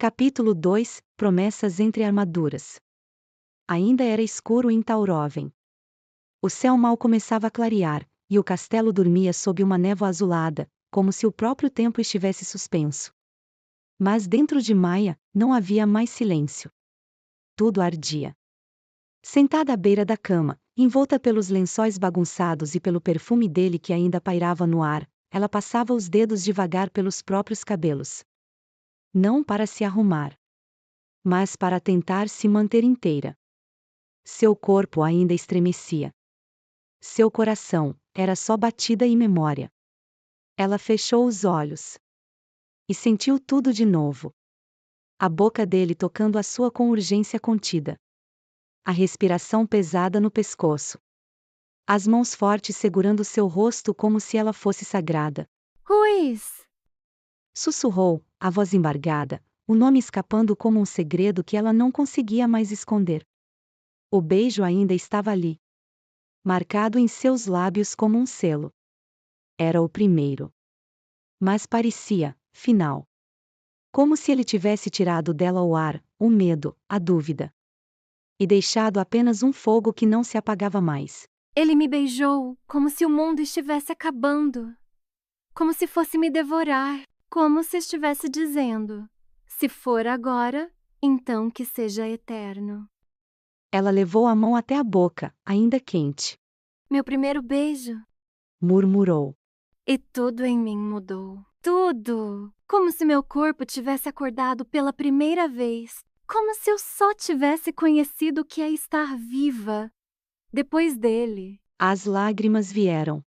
Capítulo 2 – Promessas entre armaduras. Ainda era escuro em Tauroven. O céu mal começava a clarear, e o castelo dormia sob uma névoa azulada, como se o próprio tempo estivesse suspenso. Mas dentro de Maia, não havia mais silêncio. Tudo ardia. Sentada à beira da cama, envolta pelos lençóis bagunçados e pelo perfume dele que ainda pairava no ar, ela passava os dedos devagar pelos próprios cabelos. Não para se arrumar, mas para tentar se manter inteira. Seu corpo ainda estremecia. Seu coração era só batida e memória. Ela fechou os olhos e sentiu tudo de novo. A boca dele tocando a sua com urgência contida. A respiração pesada no pescoço. As mãos fortes segurando seu rosto como se ela fosse sagrada. Ruiz! Sussurrou, a voz embargada, o nome escapando como um segredo que ela não conseguia mais esconder. O beijo ainda estava ali, marcado em seus lábios como um selo. Era o primeiro. Mas parecia, final. Como se ele tivesse tirado dela o ar, o medo, a dúvida. E deixado apenas um fogo que não se apagava mais. Ele me beijou como se o mundo estivesse acabando. Como se fosse me devorar. Como se estivesse dizendo: se for agora, então que seja eterno. Ela levou a mão até a boca, ainda quente. Meu primeiro beijo. Murmurou. E tudo em mim mudou. Tudo! Como se meu corpo tivesse acordado pela primeira vez. Como se eu só tivesse conhecido o que é estar viva. Depois dele. As lágrimas vieram.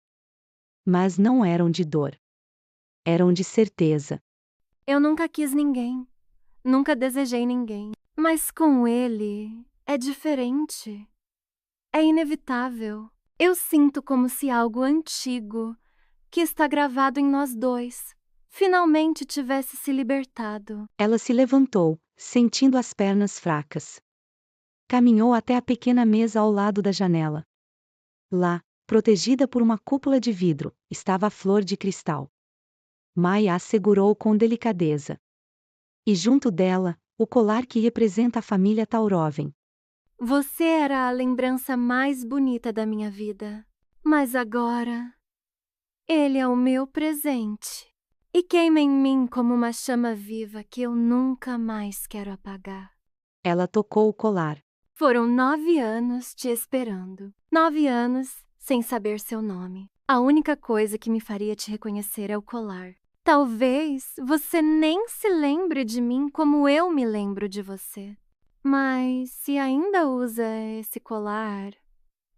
Mas não eram de dor. Eram de certeza. Eu nunca quis ninguém. Nunca desejei ninguém. Mas com ele é diferente. É inevitável. Eu sinto como se algo antigo, que está gravado em nós dois, finalmente tivesse se libertado. Ela se levantou, sentindo as pernas fracas. Caminhou até a pequena mesa ao lado da janela. Lá, protegida por uma cúpula de vidro, estava a flor de cristal. Maia a segurou com delicadeza. E junto dela, o colar que representa a família Tauroven. Você era a lembrança mais bonita da minha vida. Mas agora, ele é o meu presente. E queima em mim como uma chama viva que eu nunca mais quero apagar. Ela tocou o colar. Foram 9 anos te esperando. 9 anos sem saber seu nome. A única coisa que me faria te reconhecer é o colar. Talvez você nem se lembre de mim como eu me lembro de você. Mas se ainda usa esse colar,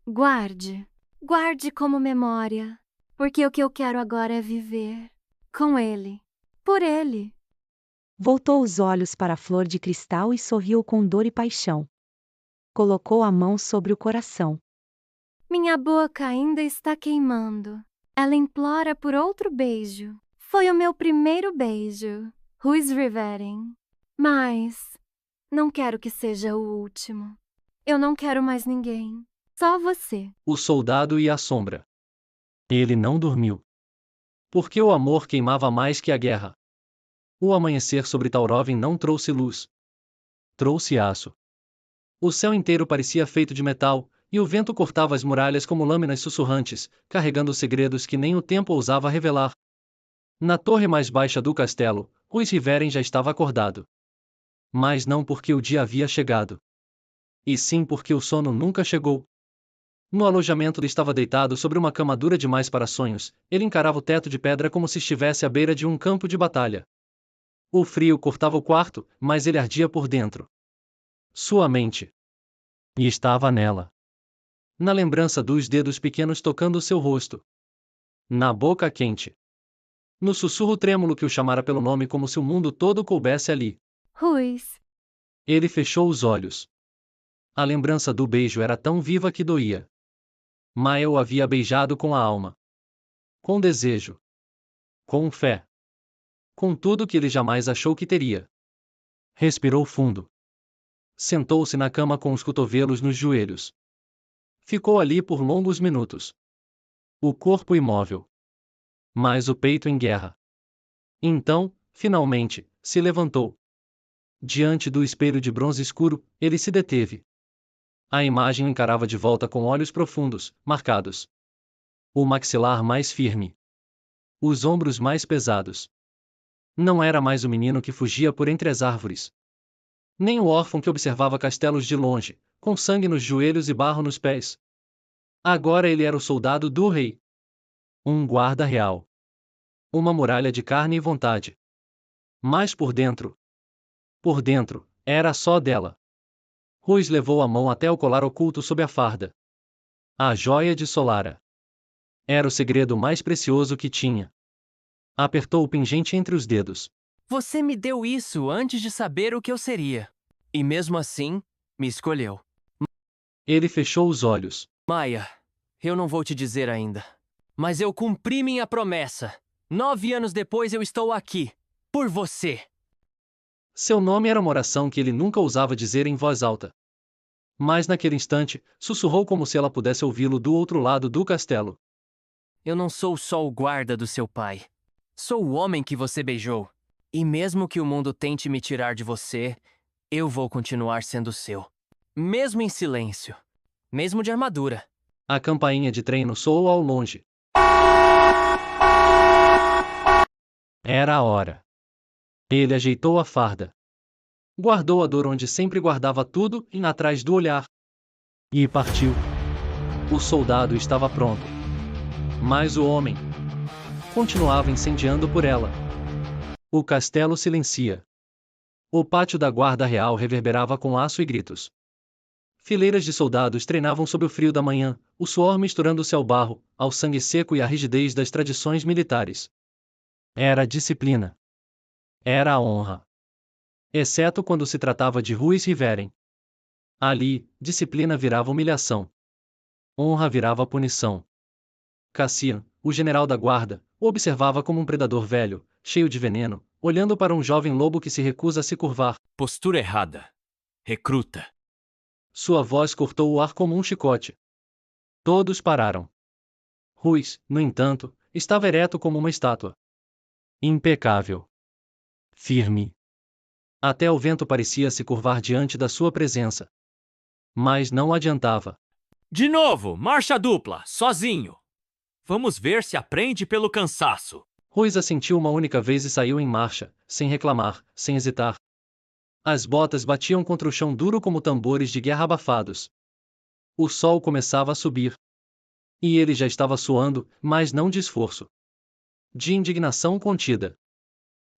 guarde. Guarde como memória. Porque o que eu quero agora é viver com ele. Por ele. Voltou os olhos para a flor de cristal e sorriu com dor e paixão. Colocou a mão sobre o coração. Minha boca ainda está queimando. Ela implora por outro beijo. Foi o meu primeiro beijo, Ruiz Riveren. Mas não quero que seja o último. Eu não quero mais ninguém. Só você. O soldado e a sombra. Ele não dormiu. Porque o amor queimava mais que a guerra. O amanhecer sobre Tauroven não trouxe luz. Trouxe aço. O céu inteiro parecia feito de metal, e o vento cortava as muralhas como lâminas sussurrantes, carregando segredos que nem o tempo ousava revelar. Na torre mais baixa do castelo, Ruiz Riveren já estava acordado. Mas não porque o dia havia chegado. E sim porque o sono nunca chegou. No alojamento ele estava deitado sobre uma cama dura demais para sonhos, ele encarava o teto de pedra como se estivesse à beira de um campo de batalha. O frio cortava o quarto, mas ele ardia por dentro. Sua mente. E estava nela. Na lembrança dos dedos pequenos tocando seu rosto. Na boca quente. No sussurro trêmulo que o chamara pelo nome como se o mundo todo coubesse ali. Ruiz. Ele fechou os olhos. A lembrança do beijo era tão viva que doía. Maia o havia beijado com a alma. Com desejo. Com fé. Com tudo que ele jamais achou que teria. Respirou fundo. Sentou-se na cama com os cotovelos nos joelhos. Ficou ali por longos minutos. O corpo imóvel. Mas o peito em guerra. Então, finalmente, se levantou. Diante do espelho de bronze escuro, ele se deteve. A imagem o encarava de volta com olhos profundos, marcados. O maxilar mais firme. Os ombros mais pesados. Não era mais o menino que fugia por entre as árvores. Nem o órfão que observava castelos de longe, com sangue nos joelhos e barro nos pés. Agora ele era o soldado do rei. Um guarda real. Uma muralha de carne e vontade. Mas por dentro, era só dela. Ruiz levou a mão até o colar oculto sob a farda. A joia de Solara. Era o segredo mais precioso que tinha. Apertou o pingente entre os dedos. Você me deu isso antes de saber o que eu seria. E mesmo assim, me escolheu. Ele fechou os olhos. Maia, eu não vou te dizer ainda. Mas eu cumpri minha promessa. 9 anos depois eu estou aqui. Por você. Seu nome era uma oração que ele nunca ousava dizer em voz alta. Mas naquele instante, sussurrou como se ela pudesse ouvi-lo do outro lado do castelo. Eu não sou só o guarda do seu pai. Sou o homem que você beijou. E mesmo que o mundo tente me tirar de você, eu vou continuar sendo seu. Mesmo em silêncio. Mesmo de armadura. A campainha de treino soou ao longe. Era a hora. Ele ajeitou a farda. Guardou a dor onde sempre guardava tudo, atrás do olhar. E partiu. O soldado estava pronto. Mas o homem continuava incendiando por ela. O castelo silencia. O pátio da guarda real reverberava com aço e gritos. Fileiras de soldados treinavam sob o frio da manhã, o suor misturando-se ao barro, ao sangue seco e à rigidez das tradições militares. Era a disciplina. Era a honra. Exceto quando se tratava de Ruiz Riveren. Ali, disciplina virava humilhação. Honra virava punição. Cassian, o general da guarda, o observava como um predador velho, cheio de veneno, olhando para um jovem lobo que se recusa a se curvar. Postura errada. Recruta. Sua voz cortou o ar como um chicote. Todos pararam. Ruiz, no entanto, estava ereto como uma estátua. Impecável. Firme. Até o vento parecia se curvar diante da sua presença. Mas não adiantava. De novo, marcha dupla, sozinho. Vamos ver se aprende pelo cansaço. Ruiz assentiu uma única vez e saiu em marcha, sem reclamar, sem hesitar. As botas batiam contra o chão duro como tambores de guerra abafados. O sol começava a subir. E ele já estava suando, mas não de esforço. De indignação contida.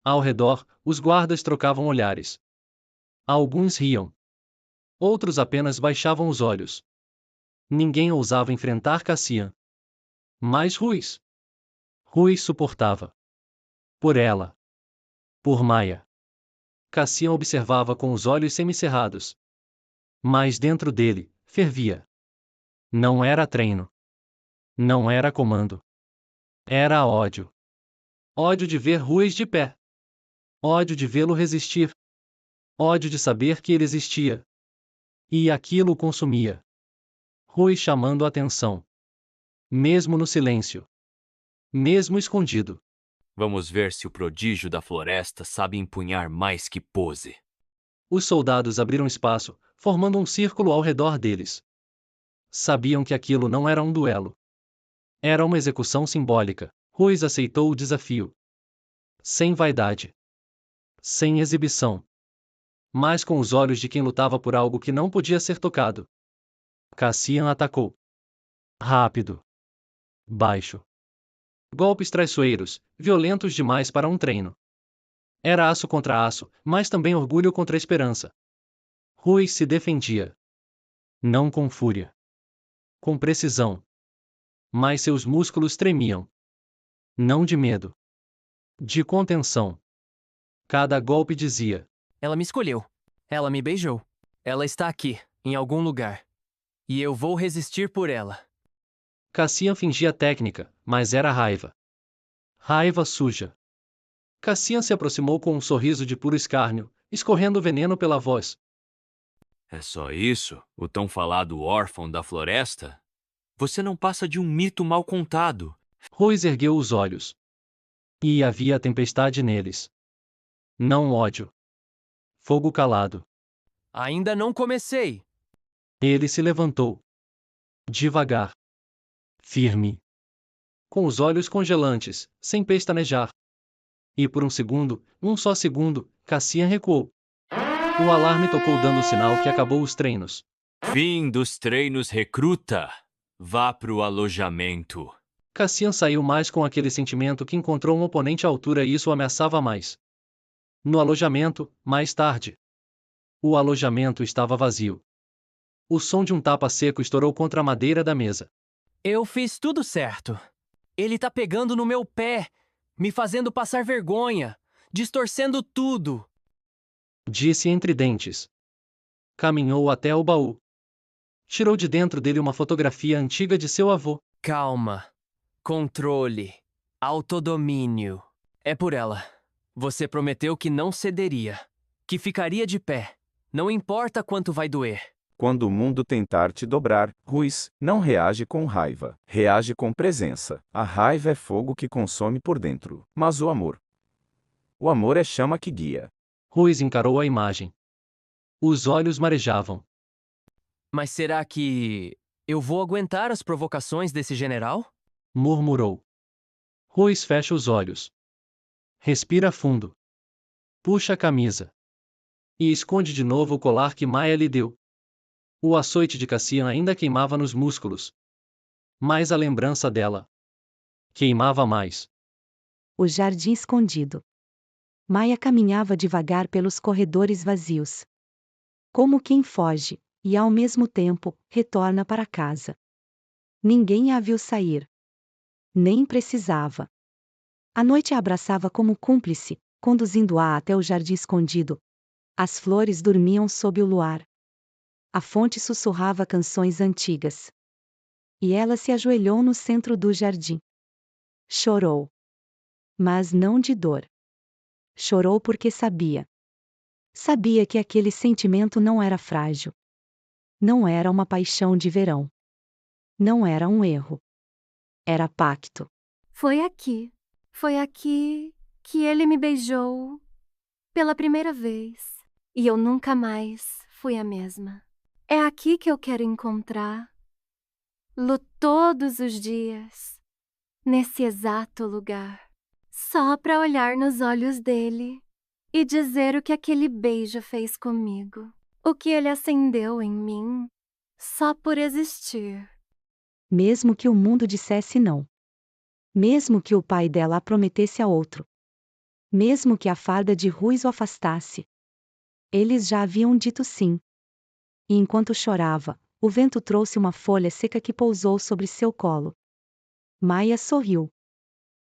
Ao redor, os guardas trocavam olhares. Alguns riam. Outros apenas baixavam os olhos. Ninguém ousava enfrentar Cassian. Mas Ruiz suportava. Por ela. Por Maia. Cassian observava com os olhos semicerrados. Mas dentro dele, fervia. Não era treino. Não era comando. Era ódio. Ódio de ver Ruiz de pé. Ódio de vê-lo resistir. Ódio de saber que ele existia. E aquilo o consumia. Ruiz chamando a atenção. Mesmo no silêncio. Mesmo escondido. Vamos ver se o prodígio da floresta sabe empunhar mais que pose. Os soldados abriram espaço, formando um círculo ao redor deles. Sabiam que aquilo não era um duelo. Era uma execução simbólica. Ruiz aceitou o desafio. Sem vaidade. Sem exibição. Mas com os olhos de quem lutava por algo que não podia ser tocado. Cassian atacou. Rápido. Baixo. Golpes traiçoeiros, violentos demais para um treino. Era aço contra aço, mas também orgulho contra esperança. Ruiz se defendia. Não com fúria. Com precisão. Mas seus músculos tremiam. Não de medo. De contenção. Cada golpe dizia: Ela me escolheu. Ela me beijou. Ela está aqui, em algum lugar. E eu vou resistir por ela. Cassian fingia técnica, mas era raiva. Raiva suja. Cassian se aproximou com um sorriso de puro escárnio, escorrendo veneno pela voz. É só isso? O tão falado órfão da floresta? Você não passa de um mito mal contado. Ruiz ergueu os olhos. E havia tempestade neles. Não ódio. Fogo calado. Ainda não comecei. Ele se levantou. Devagar. Firme. Com os olhos congelantes, sem pestanejar. E por um só segundo, Cassian recuou. O alarme tocou dando o sinal que acabou os treinos. Fim dos treinos, recruta. Vá pro alojamento. Cassian saiu mais com aquele sentimento que encontrou um oponente à altura e isso o ameaçava mais. No alojamento, mais tarde. O alojamento estava vazio. O som de um tapa seco estourou contra a madeira da mesa. Eu fiz tudo certo. Ele tá pegando no meu pé, me fazendo passar vergonha, distorcendo tudo. Disse entre dentes. Caminhou até o baú. Tirou de dentro dele uma fotografia antiga de seu avô. Calma. Controle. Autodomínio. É por ela. Você prometeu que não cederia. Que ficaria de pé. Não importa quanto vai doer. Quando o mundo tentar te dobrar, Ruiz, não reage com raiva. Reage com presença. A raiva é fogo que consome por dentro. Mas o amor é chama que guia. Ruiz encarou a imagem. Os olhos marejavam. Mas será que eu vou aguentar as provocações desse general? Murmurou. Ruiz fecha os olhos. Respira fundo. Puxa a camisa. E esconde de novo o colar que Maia lhe deu. O açoite de Cassian ainda queimava nos músculos. Mas a lembrança dela queimava mais. O jardim escondido. Maia caminhava devagar pelos corredores vazios. Como quem foge, e ao mesmo tempo, retorna para casa. Ninguém a viu sair. Nem precisava. A noite a abraçava como cúmplice, conduzindo-a até o jardim escondido. As flores dormiam sob o luar. A fonte sussurrava canções antigas. E ela se ajoelhou no centro do jardim. Chorou. Mas não de dor. Chorou porque sabia. Sabia que aquele sentimento não era frágil. Não era uma paixão de verão. Não era um erro. Era pacto. Foi aqui que ele me beijou pela primeira vez. E eu nunca mais fui a mesma. É aqui que eu quero encontrá-lo todos os dias, nesse exato lugar, só para olhar nos olhos dele e dizer o que aquele beijo fez comigo, o que ele acendeu em mim só por existir. Mesmo que o mundo dissesse não. Mesmo que o pai dela a prometesse a outro. Mesmo que a farda de Ruiz o afastasse. Eles já haviam dito sim. E enquanto chorava, o vento trouxe uma folha seca que pousou sobre seu colo. Maia sorriu.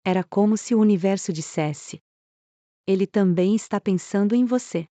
Era como se o universo dissesse: ele também está pensando em você.